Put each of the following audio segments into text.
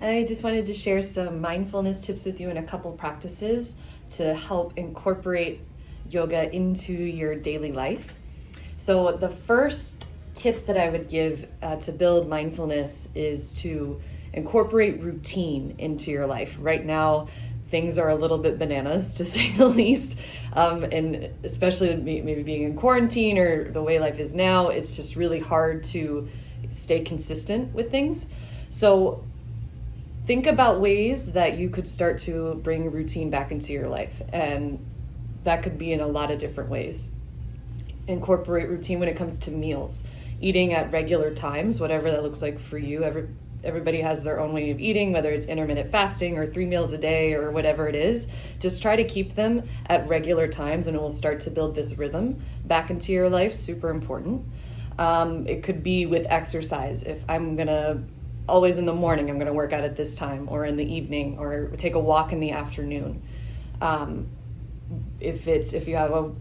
I just wanted to share some mindfulness tips with you and a couple practices to help incorporate yoga into your daily life. So, the first tip that I would give to build mindfulness is to incorporate routine into your life. Right now, things are a little bit bananas, to say the least, and especially maybe being in quarantine or the way life is now, it's just really hard to stay consistent with things. So, think about ways that you could start to bring routine back into your life. And that could be in a lot of different ways. Incorporate routine when it comes to meals, eating at regular times, whatever that looks like for you. Everybody has their own way of eating, whether it's intermittent fasting or 3 meals a day or whatever it is. Just try to keep them at regular times and it will start to build this rhythm back into your life. Super important. It could be with exercise. If I'm going to always in the morning, I'm going to work out at this time, or in the evening, or take a walk in the afternoon. If you have a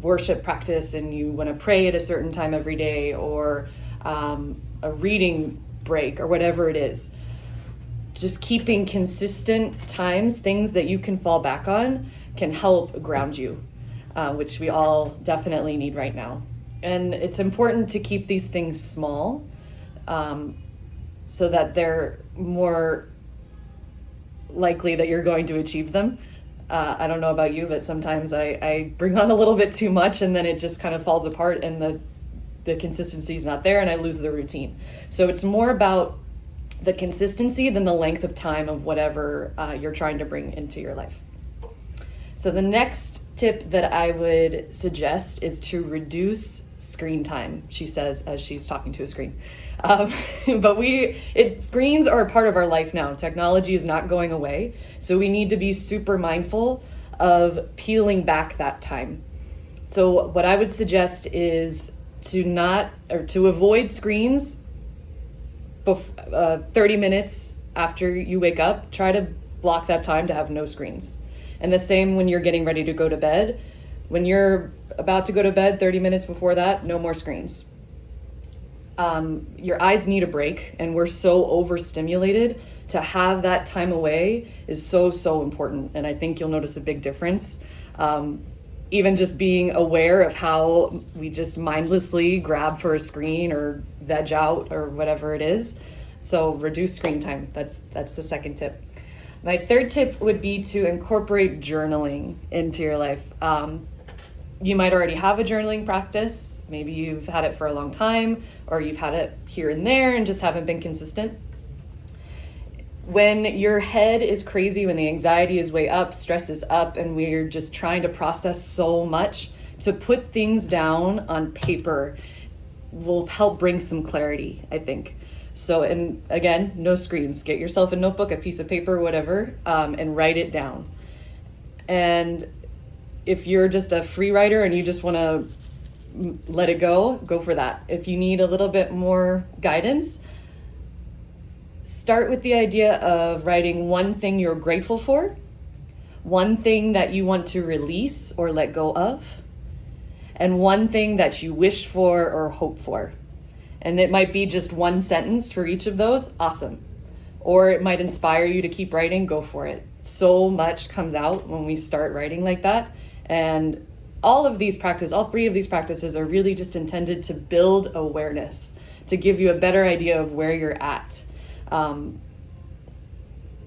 worship practice and you want to pray at a certain time every day, or a reading break, or whatever it is, just keeping consistent times, things that you can fall back on, can help ground you, which we all definitely need right now. And it's important to keep these things small, so that they're more likely that you're going to achieve them. I don't know about you, but sometimes I bring on a little bit too much and then it just kind of falls apart and the consistency is not there and I lose the routine. So it's more about the consistency than the length of time of whatever you're trying to bring into your life. So the next tip that I would suggest is to reduce screen time, she says as she's talking to a screen. But screens are a part of our life now. Technology is not going away. So we need to be super mindful of peeling back that time. So what I would suggest is to avoid screens 30 minutes after you wake up. Try to block that time to have no screens. And the same when you're getting ready to go to bed. When you're about to go to bed, 30 minutes before that, no more screens. Your eyes need a break, and we're so overstimulated. To have that time away is so important, and I think you'll notice a big difference. Even just being aware of how we just mindlessly grab for a screen or veg out or whatever it is. So reduce screen time. That's the second tip. My third tip would be to incorporate journaling into your life. You might already have a journaling practice. Maybe you've had it for a long time, or you've had it here and there and just haven't been consistent. When your head is crazy, when the anxiety is way up, stress is up, and we're just trying to process so much, to put things down on paper will help bring some clarity, I think. So, and again, no screens. Get yourself a notebook, a piece of paper, whatever, and write it down. And if you're just a free writer and you just want to let it go for that. If you need a little bit more guidance, start with the idea of writing one thing you're grateful for, one thing that you want to release or let go of, and one thing that you wish for or hope for. And it might be just one sentence for each of those. Awesome. Or it might inspire you to keep writing. Go for it. So much comes out when we start writing like that. And all three of these practices are really just intended to build awareness, to give you a better idea of where you're at.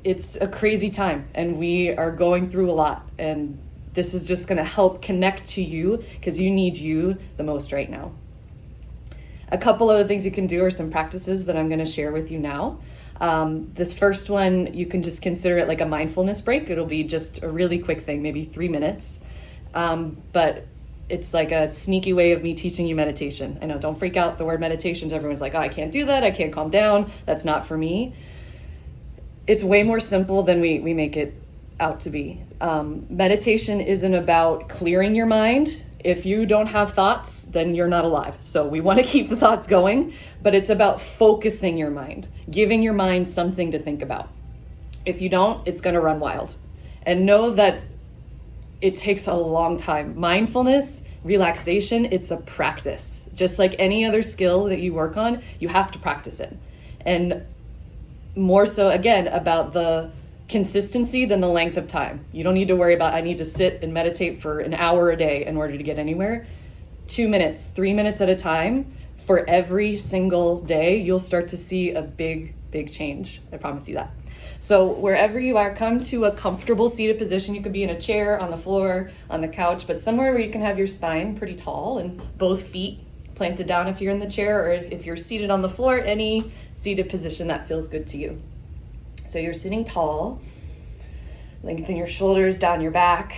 It's a crazy time and we are going through a lot, and this is just going to help connect to you because you need you the most right now. A couple other things you can do are some practices that I'm going to share with you now. This first one, you can just consider it like a mindfulness break. It'll be just a really quick thing, maybe 3 minutes. But it's like a sneaky way of me teaching you meditation. I know, don't freak out, the word meditations, everyone's like, oh, I can't do that, I can't calm down, that's not for me. It's way more simple than we make it out to be. Meditation isn't about clearing your mind. If you don't have thoughts, then you're not alive. So we want to keep the thoughts going, but it's about focusing your mind, giving your mind something to think about. If you don't, it's going to run wild. And know that it takes a long time. Mindfulness, relaxation, it's a practice. Just like any other skill that you work on, you have to practice it. And more so, again, about the consistency than the length of time. You don't need to worry about, I need to sit and meditate for an hour a day in order to get anywhere. 2 minutes, 3 minutes at a time for every single day, you'll start to see a big, big change. I promise you that. So wherever you are, come to a comfortable seated position. You could be in a chair, on the floor, on the couch, but somewhere where you can have your spine pretty tall and both feet planted down if you're in the chair, or if you're seated on the floor, any seated position that feels good to you. So you're sitting tall, lengthen your shoulders down your back.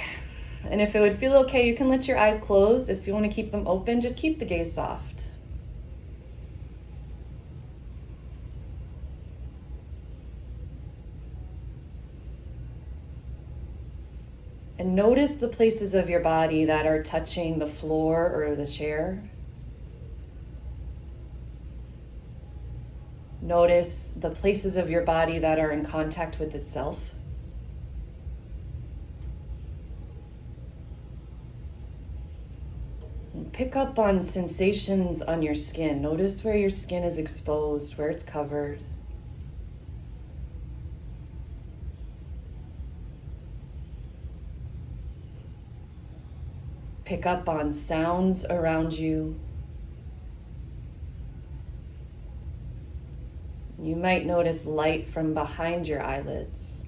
And if it would feel okay, you can let your eyes close. If you want to keep them open, just keep the gaze soft. And notice the places of your body that are touching the floor or the chair. Notice the places of your body that are in contact with itself. And pick up on sensations on your skin. Notice where your skin is exposed, where it's covered. Pick up on sounds around you. You might notice light from behind your eyelids.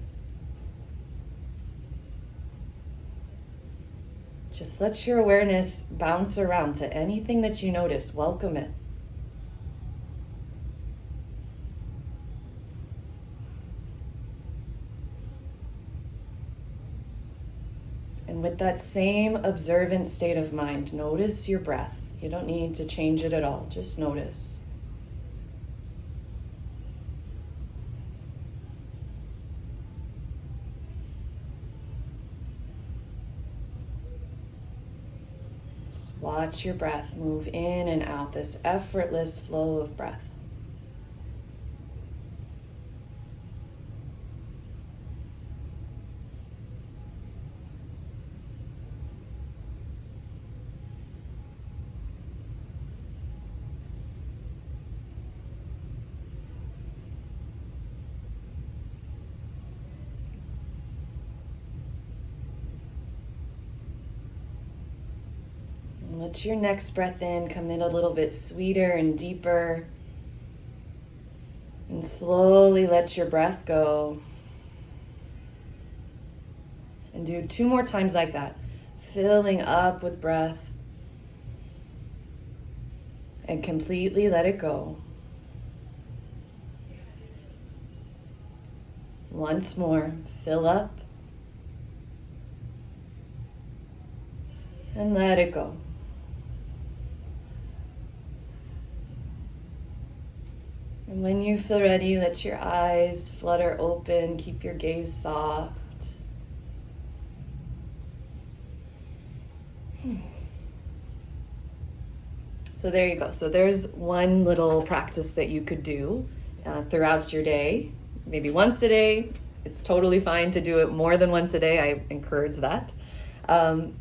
Just let your awareness bounce around to anything that you notice. Welcome it. And with that same observant state of mind, notice your breath. You don't need to change it at all, just notice. Just watch your breath move in and out, this effortless flow of breath. Let your next breath in come in a little bit sweeter and deeper. And slowly let your breath go. And do 2 more times like that. Filling up with breath. And completely let it go. Once more, fill up. And let it go. And when you feel ready, let your eyes flutter open, keep your gaze soft. So there you go. So there's one little practice that you could do throughout your day, maybe once a day. It's totally fine to do it more than once a day. I encourage that. And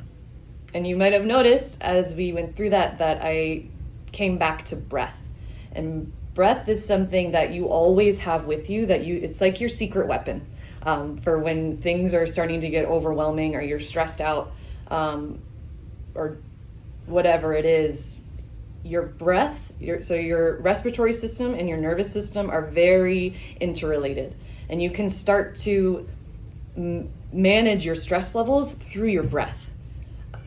you might have noticed as we went through that I came back to breath. And breath is something that you always have with you, it's like your secret weapon for when things are starting to get overwhelming or you're stressed out or whatever it is. Your breath, your respiratory system and your nervous system are very interrelated. And you can start to manage your stress levels through your breath.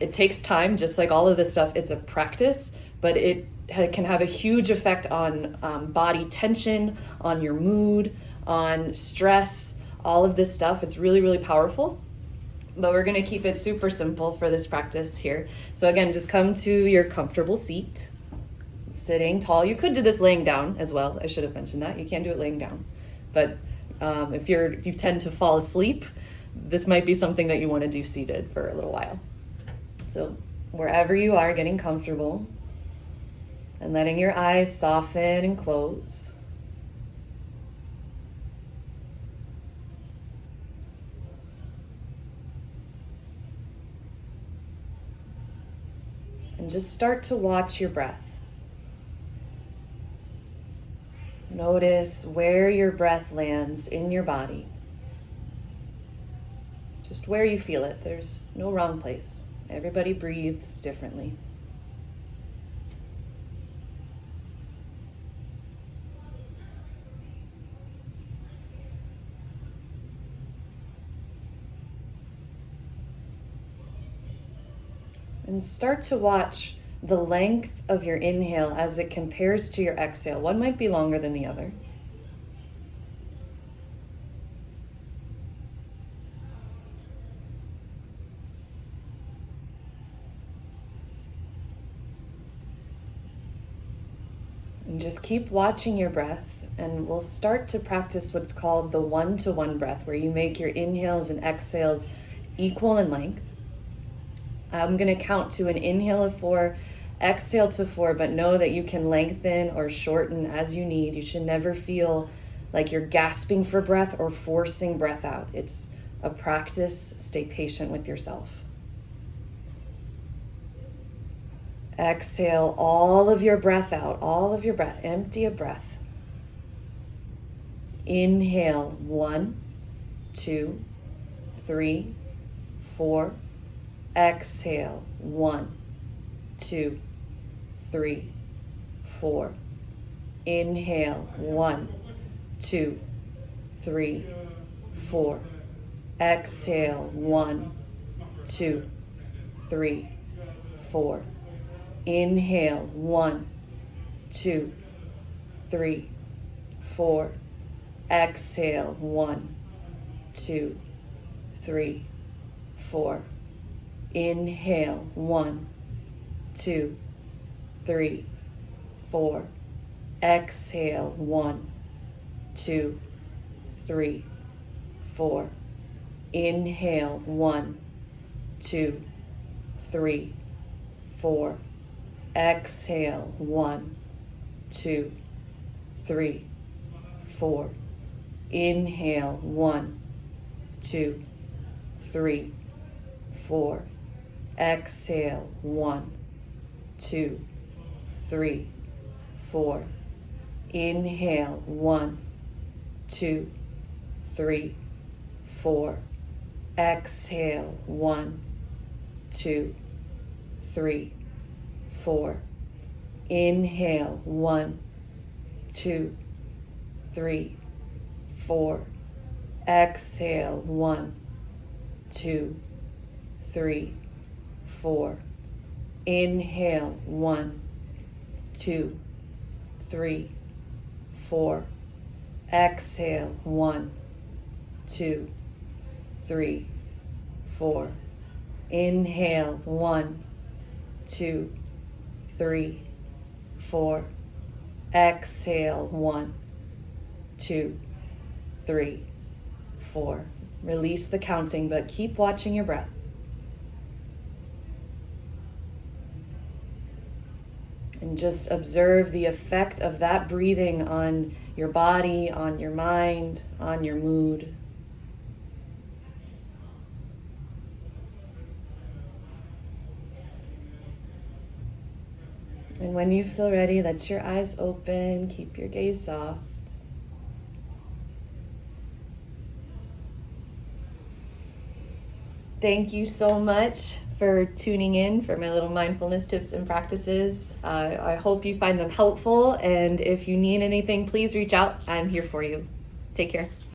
It takes time, just like all of this stuff. It's a practice, but it can have a huge effect on body tension, on your mood, on stress, all of this stuff. It's really, really powerful. But we're going to keep it super simple for this practice here. So again, just come to your comfortable seat, sitting tall. You could do this laying down as well. I should have mentioned that. You can't do it laying down. But if you tend to fall asleep, this might be something that you want to do seated for a little while. So wherever you are, getting comfortable and letting your eyes soften and close. And just start to watch your breath. Notice notice where your breath lands in your body. Just where you feel it. There's no wrong place. Everybody breathes differently. And start to watch the length of your inhale as it compares to your exhale. One might be longer than the other. And just keep watching your breath, and we'll start to practice what's called the one-to-one breath, where you make your inhales and exhales equal in length. I'm going to count to an inhale of 4, exhale to 4, but know that you can lengthen or shorten as you need. You should never feel like you're gasping for breath or forcing breath out. It's a practice. Stay patient with yourself. Exhale all of your breath out, all of your breath. Empty a breath. Inhale 1, 2, 3, 4. Exhale 1, 2, 3, 4. Inhale 1, 2, 3, 4. Exhale 1, 2, 3, 4. Inhale 1, 2, 3, 4. Exhale 1, 2, 3, 4. Inhale 1, 2, 3, 4. Exhale 1, 2, 3, 4. Inhale 1, 2, 3, 4. Exhale 1, 2, 3, 4. Inhale 1, 2, 3, 4. Exhale 1, 2, 3, 4. Inhale 1, 2, 3, 4. Exhale 1, 2, 3, 4. Inhale 1, 2, 3, 4. Exhale 1, 2, 3, 4. Inhale 1, 2, 3, 4. Exhale 1, 2, 3, 4. Inhale 1, 2, 3, 4. Exhale 1, 2, 3, 4. Release the counting, but keep watching your breath. And just observe the effect of that breathing on your body, on your mind, on your mood. And when you feel ready, let your eyes open, keep your gaze soft. Thank you so much for tuning in for my little mindfulness tips and practices. I hope you find them helpful, and if you need anything, please reach out. I'm here for you. Take care.